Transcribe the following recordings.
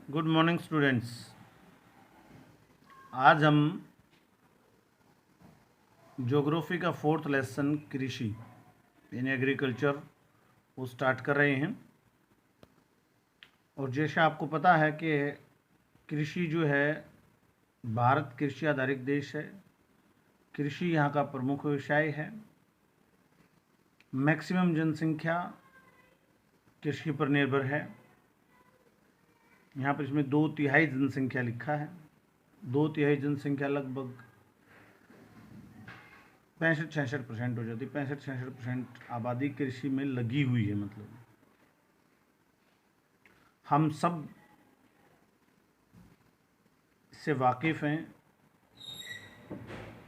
Good morning students. आज हम geography का फोर्थ लेसन कृषि यानी एग्रीकल्चर वो स्टार्ट कर रहे हैं। और जैसा आपको पता है कि कृषि जो है, भारत कृषि आधारित देश है। कृषि यहाँ का प्रमुख व्यवसाय है। मैक्सिमम जनसंख्या कृषि पर निर्भर है। यहाँ पर इसमें 2/3 जनसंख्या लिखा है। 2/3 जनसंख्या लगभग 65-66% हो जाती है। 65-66% आबादी कृषि में लगी हुई है। मतलब हम सब से वाकिफ़ हैं।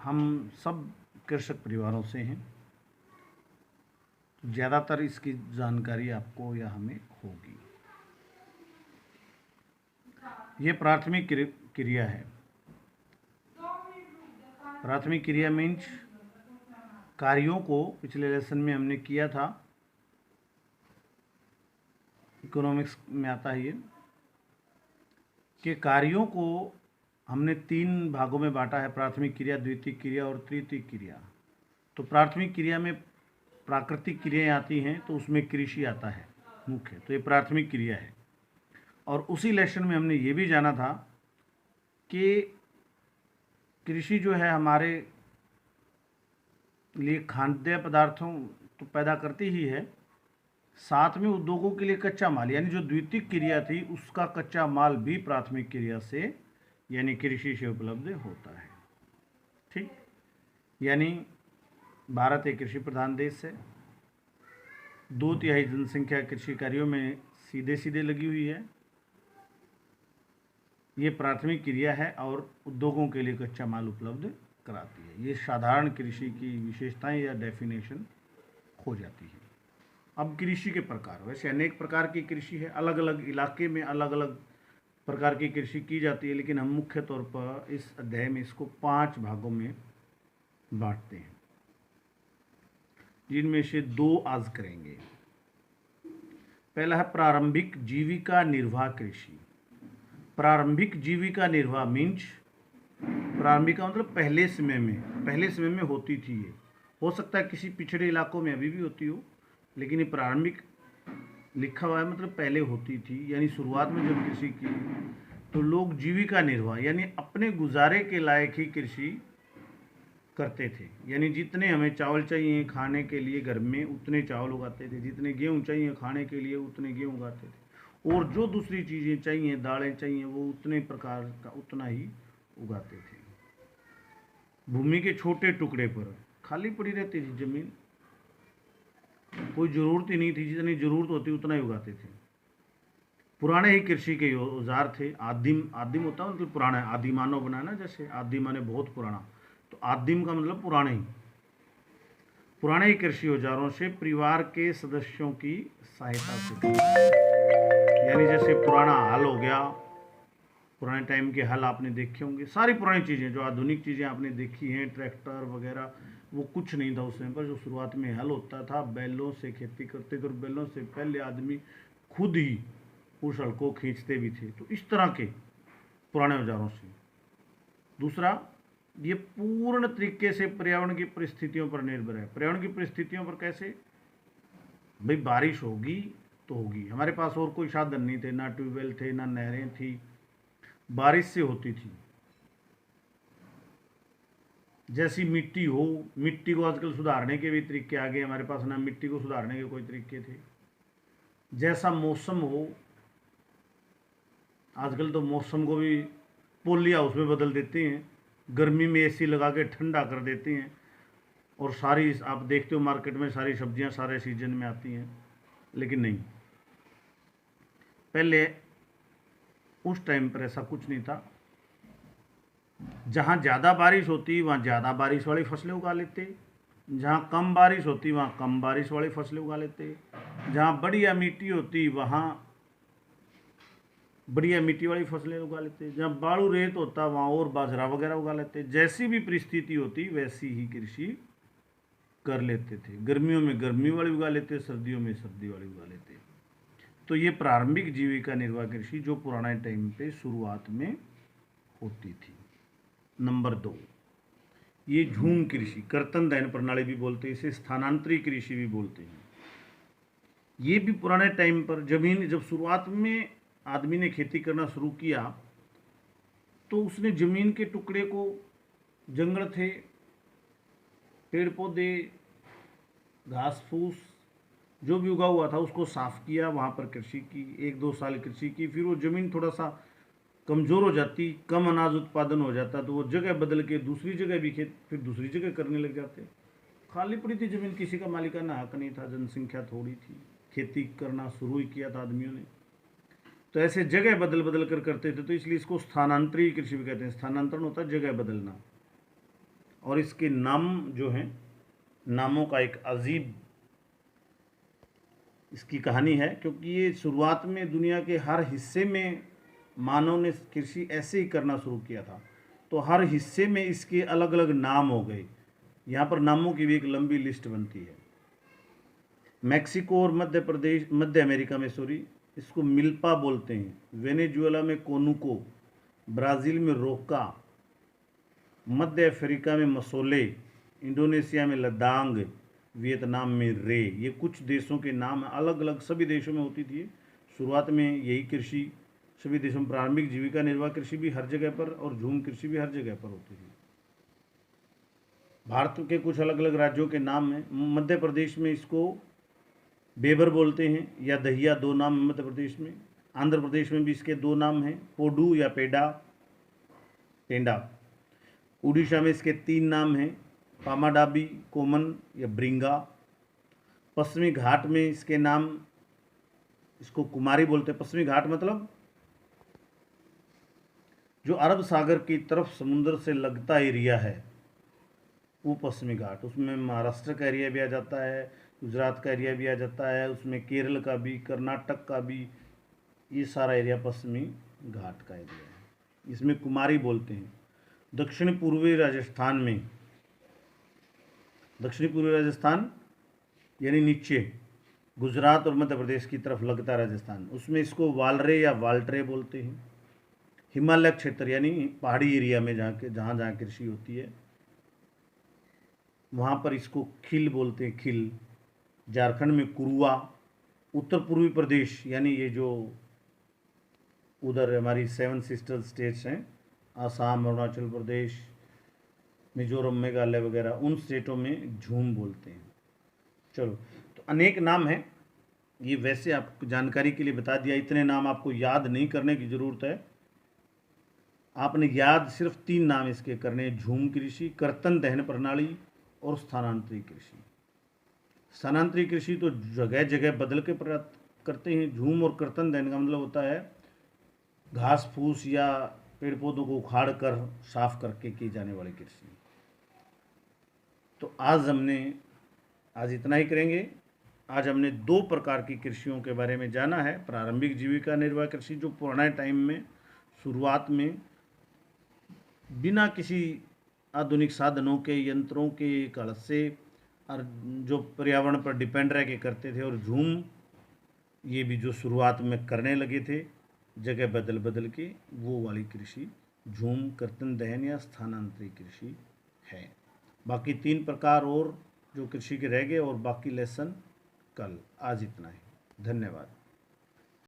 हम सब कृषक परिवारों से हैं। ज़्यादातर इसकी जानकारी आपको या हमें होगी। ये प्राथमिक क्रिया है। प्राथमिक क्रिया मीन्स कार्यों को पिछले लेसन में हमने किया था। इकोनॉमिक्स में आता है ये कि कार्यों को हमने 3 भागों में बांटा है: प्राथमिक क्रिया, द्वितीयक क्रिया और तृतीयक क्रिया। तो प्राथमिक क्रिया में प्राकृतिक क्रियाएं आती हैं, तो उसमें कृषि आता है मुख्य। तो ये प्राथमिक क्रिया है। और उसी लेसन में हमने ये भी जाना था कि कृषि जो है हमारे लिए खाद्य पदार्थों तो पैदा करती ही है, साथ में उद्योगों के लिए कच्चा माल, यानी जो द्वितीयक क्रिया थी उसका कच्चा माल भी प्राथमिक क्रिया से यानी कृषि से उपलब्ध होता है। ठीक, यानी भारत एक कृषि प्रधान देश है। 2/3 जनसंख्या कृषि कार्यों में सीधे सीधे लगी हुई है। ये प्राथमिक क्रिया है और उद्योगों के लिए कच्चा माल उपलब्ध कराती है। ये साधारण कृषि की विशेषताएं या डेफिनेशन हो जाती है। अब कृषि के प्रकार, वैसे अनेक प्रकार की कृषि है, अलग अलग इलाके में अलग अलग प्रकार की कृषि की जाती है, लेकिन हम मुख्य तौर पर इस अध्याय में इसको 5 भागों में बांटते हैं, जिनमें से 2 आज करेंगे। पहला है प्रारंभिक जीविका निर्वाह कृषि। प्रारंभिक जीविका निर्वाह मीन्स प्रारंभिक का मतलब पहले समय में होती थी। ये हो सकता है किसी पिछड़े इलाकों में अभी भी होती हो, लेकिन ये प्रारंभिक लिखा हुआ है मतलब पहले होती थी। यानी शुरुआत में जब कृषि की तो लोग जीविका निर्वाह यानी अपने गुजारे के लायक ही कृषि करते थे। यानी जितने हमें चावल चाहिए खाने के लिए घर में उतने चावल उगाते थे, जितने गेहूँ चाहिए खाने के लिए उतने गेहूँ उगाते थे, और जो दूसरी चीज़ें चाहिए, दालें चाहिए, वो उतने प्रकार का उतना ही उगाते थे। भूमि के छोटे टुकड़े पर खाली पड़ी रहती थी जमीन, कोई ज़रूरत ही नहीं थी, जितनी ज़रूरत होती उतना ही उगाते थे। पुराने ही कृषि के औजार थे। आदिम आदिम होता है मतलब पुराना, आदि मानव बना ना, जैसे आदि माने बहुत पुराना, तो आदिम का मतलब पुराने ही। पुराने ही कृषि औजारों से परिवार के सदस्यों की सहायता से, यानी जैसे पुराना हल हो गया, पुराने टाइम के हल आपने देखे होंगे। सारी पुरानी चीज़ें, जो आधुनिक चीज़ें आपने देखी हैं, ट्रैक्टर वगैरह, वो कुछ नहीं था उस समय पर। जो शुरुआत में हल होता था, बैलों से खेती करते थे, और बैलों से पहले आदमी खुद ही उस हल को खींचते भी थे। तो इस तरह के पुराने औजारों से। दूसरा, ये पूर्ण तरीके से पर्यावरण की परिस्थितियों पर निर्भर है। पर्यावरण की परिस्थितियों पर कैसे? भाई बारिश होगी तो होगी। हमारे पास और कोई साधन नहीं थे, ना ट्यूबवेल थे, ना नहरें थी, बारिश से होती थी। जैसी मिट्टी हो, मिट्टी को आजकल सुधारने के भी तरीके आ गए हमारे पास, ना मिट्टी को सुधारने के कोई तरीके थे। जैसा मौसम हो, आजकल तो मौसम को भी पोली हाउस में बदल देते हैं, गर्मी में एसी लगा के ठंडा कर देते हैं, और सारी आप देखते हो मार्केट में सारी सब्जियां सारे सीजन में आती हैं। लेकिन नहीं, पहले उस टाइम पर ऐसा कुछ नहीं था। जहाँ ज़्यादा बारिश होती वहाँ ज़्यादा बारिश वाली फसलें उगा लेते, जहाँ कम बारिश होती वहाँ कम बारिश वाली फसलें उगा लेते, जहाँ बढ़िया मिट्टी होती वहाँ बढ़िया मिट्टी वाली फसलें उगा लेते, जहाँ बालू रेत होता वहाँ और बाजरा वगैरह उगा लेते। जैसी भी परिस्थिति होती वैसी ही कृषि कर लेते थे। गर्मियों में गर्मी वाली उगा लेते, सर्दियों में सर्दी वाली उगा लेते। तो ये प्रारंभिक जीविका निर्वाह कृषि जो पुराने टाइम पे शुरुआत में होती थी। नंबर 2, ये झूम कृषि, कर्तन दहन प्रणाली भी बोलते हैं इसे, स्थानांतरित कृषि भी बोलते हैं। ये भी पुराने टाइम पर जमीन जब शुरुआत में आदमी ने खेती करना शुरू किया तो उसने जमीन के टुकड़े को, जंगल थे, पेड़ पौधे, घास फूस जो भी उगा हुआ था उसको साफ किया, वहाँ पर कृषि की, 1-2 साल कृषि की, फिर वो ज़मीन थोड़ा सा कमज़ोर हो जाती, कम अनाज उत्पादन हो जाता तो वो जगह बदल के दूसरी जगह भी खेत फिर दूसरी जगह करने लग जाते। खाली पड़ी थी ज़मीन, किसी का मालिकाना हक नहीं था, जनसंख्या थोड़ी थी, खेती करना शुरू ही किया था आदमियों ने, तो ऐसे जगह बदल बदल कर करते थे, तो इसलिए इसको स्थानांतरित कृषि भी कहते हैं। स्थानांतरण होता है जगह बदलना। और इसके नाम जो हैं, नामों का एक अजीब इसकी कहानी है, क्योंकि ये शुरुआत में दुनिया के हर हिस्से में मानव ने कृषि ऐसे ही करना शुरू किया था, तो हर हिस्से में इसके अलग अलग नाम हो गए। यहाँ पर नामों की भी एक लंबी लिस्ट बनती है। मैक्सिको और मध्य प्रदेश, मध्य अमेरिका में इसको मिल्पा बोलते हैं। वेनेजुएला में कोनुको, ब्राज़ील में रोका, मध्य अफ्रीका में मसोले, इंडोनेशिया में लदांग, वियतनाम में रे। ये कुछ देशों के नाम अलग अलग सभी देशों में होती थी। शुरुआत में यही कृषि सभी देशों में, प्रारंभिक जीविका निर्वाह कृषि भी हर जगह पर और झूम कृषि भी हर जगह पर होती थी। भारत के कुछ अलग अलग राज्यों के नाम हैं। मध्य प्रदेश में इसको बेबर बोलते हैं या दहिया, 2 नाम है मध्य प्रदेश में। आंध्र प्रदेश में भी इसके 2 नाम हैं, पोडू या पेडा, पेंडा। उड़ीसा में इसके 3 नाम हैं, पामाडाबी, कोमन या ब्रिंगा। पश्चिमी घाट में इसके नाम, इसको कुमारी बोलते हैं। पश्चिमी घाट मतलब जो अरब सागर की तरफ समुद्र से लगता एरिया है वो पश्चिमी घाट, उसमें महाराष्ट्र का एरिया भी आ जाता है, गुजरात का एरिया भी आ जाता है, उसमें केरल का भी, कर्नाटक का भी, ये सारा एरिया पश्चिमी घाट का एरिया है, इसमें कुमारी बोलते हैं। दक्षिण पूर्वी राजस्थान में, दक्षिणी पूर्वी राजस्थान यानी नीचे गुजरात और मध्य प्रदेश की तरफ लगता राजस्थान, उसमें इसको वालरे या वाल्टरे बोलते हैं। हिमालय क्षेत्र यानी पहाड़ी एरिया में जहाँ जहाँ कृषि होती है वहाँ पर इसको खिल बोलते हैं, खिल। झारखंड में कुरुआ। उत्तर पूर्वी प्रदेश यानी ये जो उधर हमारी 7 सिस्टर स्टेट्स हैं, आसाम, अरुणाचल प्रदेश, मिजोरम, मेघालय वगैरह, उन स्टेटों में झूम बोलते हैं। चलो, तो अनेक नाम हैं, ये वैसे आपको जानकारी के लिए बता दिया, इतने नाम आपको याद नहीं करने की ज़रूरत है। आपने याद सिर्फ 3 नाम इसके करने हैं, झूम कृषि, कर्तन दहन प्रणाली और स्थानांतरित कृषि। स्थानांतरित कृषि तो जगह जगह बदल के करते हैं। झूम और कर्तन दहन का मतलब होता है घास फूस या पेड़ पौधों को उखाड़ कर साफ करके की जाने वाली कृषि। तो आज इतना ही करेंगे। आज हमने 2 प्रकार की कृषियों के बारे में जाना है। प्रारंभिक जीविका निर्वाह कृषि जो पुराने टाइम में शुरुआत में बिना किसी आधुनिक साधनों के, यंत्रों के, कल से और जो पर्यावरण पर डिपेंड रह के करते थे, और झूम ये भी जो शुरुआत में करने लगे थे जगह बदल बदल के, वो वाली कृषि झूम, कर्तन दहन या स्थानांतरित कृषि है। बाकी 3 प्रकार और जो कृषि के रह गए और बाकी लेसन कल। आज इतना ही, धन्यवाद।